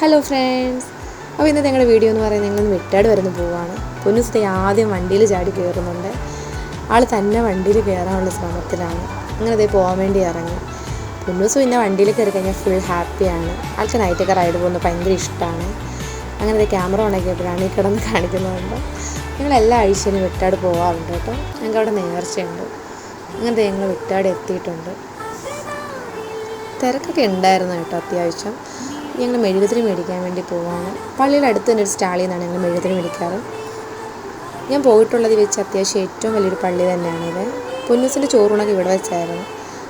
Hello friends, അപ്പോൾ ഇന്നത്തെ ഞങ്ങളുടെ വീഡിയോ എന്ന് പറയുന്നത് ഞങ്ങൾ വെട്ടാട് വരുന്ന പോവാണ്. പൊന്നൂസ് ആദ്യം വണ്ടിയിൽ ചാടി കയറുന്നുണ്ട്. ആൾ തന്നെ വണ്ടിയിൽ കയറാനുള്ള ശ്രമത്തിലാണ്. അങ്ങനെ അതേ പോകാൻ വേണ്ടി ഇറങ്ങി. പൊന്നൂസ് പിന്നെ വണ്ടിയിൽ കയറി കഴിഞ്ഞാൽ ഫുൾ ഹാപ്പിയാണ്. ആൾക്ക് നൈറ്റൊക്കെ റൈഡ് പോകുന്നത് ഭയങ്കര ഇഷ്ടമാണ്. അങ്ങനെ അതേ ക്യാമറ ഉണ്ടാക്കിയപ്പോഴാണ് ഈ കിടന്ന് കാണിക്കുന്നതുകൊണ്ട് ഞങ്ങൾ എല്ലാ ആഴ്ചയിലും വെട്ടാട് പോകാറുണ്ട് കേട്ടോ. ഞങ്ങൾക്ക് അവിടെ നേർച്ചയുണ്ട്. അങ്ങനത്തെ ഞങ്ങൾ വെട്ടാട് എത്തിയിട്ടുണ്ട്. തിരക്കൊക്കെ ഉണ്ടായിരുന്നു കേട്ടോ. അത്യാവശ്യം ഞങ്ങൾ മെഴുകുതിരി മേടിക്കാൻ വേണ്ടി പോവാണ്. പള്ളിയുടെ അടുത്ത് തന്നെ ഒരു സ്റ്റാളിൽ നിന്നാണ് ഞങ്ങൾ മെഴുകുതിരി മേടിക്കാറ്. ഞാൻ പോയിട്ടുള്ളത് വെച്ച് അത്യാവശ്യം ഏറ്റവും വലിയൊരു പള്ളി തന്നെയാണിത്. പൊന്നൂസിൻ്റെ ചോറൂണൊക്കെ ഇവിടെ വെച്ചായിരുന്നു.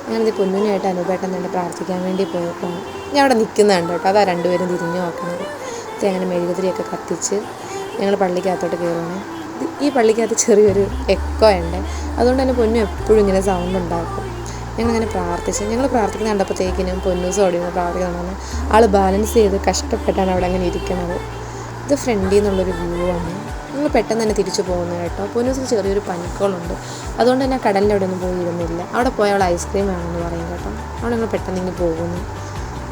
ഞാനത് പൊന്നൂനായിട്ട് അനുപേട്ടൻ തന്നെ പ്രാർത്ഥിക്കാൻ വേണ്ടി പോയപ്പോൾ ഞാൻ അവിടെ നിൽക്കുന്നുണ്ട് കേട്ടോ. അതാ രണ്ടുപേരും തിരിഞ്ഞു നോക്കുന്നത്. അങ്ങനെ മെഴുകുതിരിയൊക്കെ കത്തിച്ച് ഞങ്ങൾ പള്ളിക്കകത്തോട്ട് കയറുകയാണ്. ഈ പള്ളിക്കകത്ത് ചെറിയൊരു എക്കോ ഉണ്ട്. അതുകൊണ്ട് തന്നെ പൊന്നു എപ്പോഴും ഇങ്ങനെ സൗണ്ട് ഉണ്ടാക്കും. ഞങ്ങളങ്ങനെ പ്രാർത്ഥിച്ചു. ഞങ്ങൾ പ്രാർത്ഥിക്കുന്ന കണ്ടപ്പോഴത്തേക്കിനും പൊന്നൂസ് ഓടിയുമ്പോൾ പ്രാർത്ഥിക്കുന്നുണ്ടെന്ന് ആൾ ബാലൻസ് ചെയ്ത് കഷ്ടപ്പെട്ടാണ് അവിടെ അങ്ങനെ ഇരിക്കുന്നത്. ഇത് ഫ്രണ്ടിൽ നിന്നുള്ളൊരു വ്യൂ ആണ്. ഞങ്ങൾ പെട്ടെന്ന് തന്നെ തിരിച്ചു പോകുന്നത് കേട്ടോ. പൊന്നൂസിന് ചെറിയൊരു പനിക്കോളുണ്ട്. അതുകൊണ്ട് തന്നെ കടലിൻ്റെ അവിടെ ഒന്നും പോയിരുന്നില്ല. അവിടെ പോയി അവൾ ഐസ്ക്രീം വേണമെന്ന് പറയും കേട്ടോ. അവിടെ ഞങ്ങൾ പെട്ടെന്ന് ഇങ്ങനെ പോകുന്നു.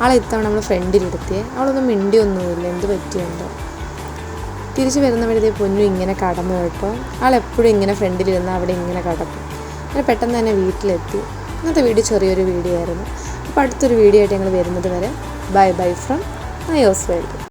ആളെ ഇത്തവണ നമ്മൾ ഫ്രണ്ടിലിരുത്തിയേ. അവളൊന്നും മിണ്ടിയൊന്നുമില്ല. എന്ത് പറ്റിയുണ്ടോ? തിരിച്ച് വരുന്നവഴത്തേ പൊന്നു ഇങ്ങനെ കടന്നു കേട്ടോ. ആളെപ്പോഴും ഇങ്ങനെ ഫ്രണ്ടിലിരുന്ന് അവിടെ ഇങ്ങനെ കടക്കും. അങ്ങനെ പെട്ടെന്ന് തന്നെ വീട്ടിലെത്തി. ഇന്നത്തെ വീഡിയോ ചെറിയൊരു വീഡിയോ ആയിരുന്നു. അപ്പോൾ അടുത്തൊരു വീഡിയോ ആയിട്ട് ഞങ്ങൾ വരുന്നത് വരെ ബൈ ബൈ ഫ്രം മയോസ് വേൾഡ്.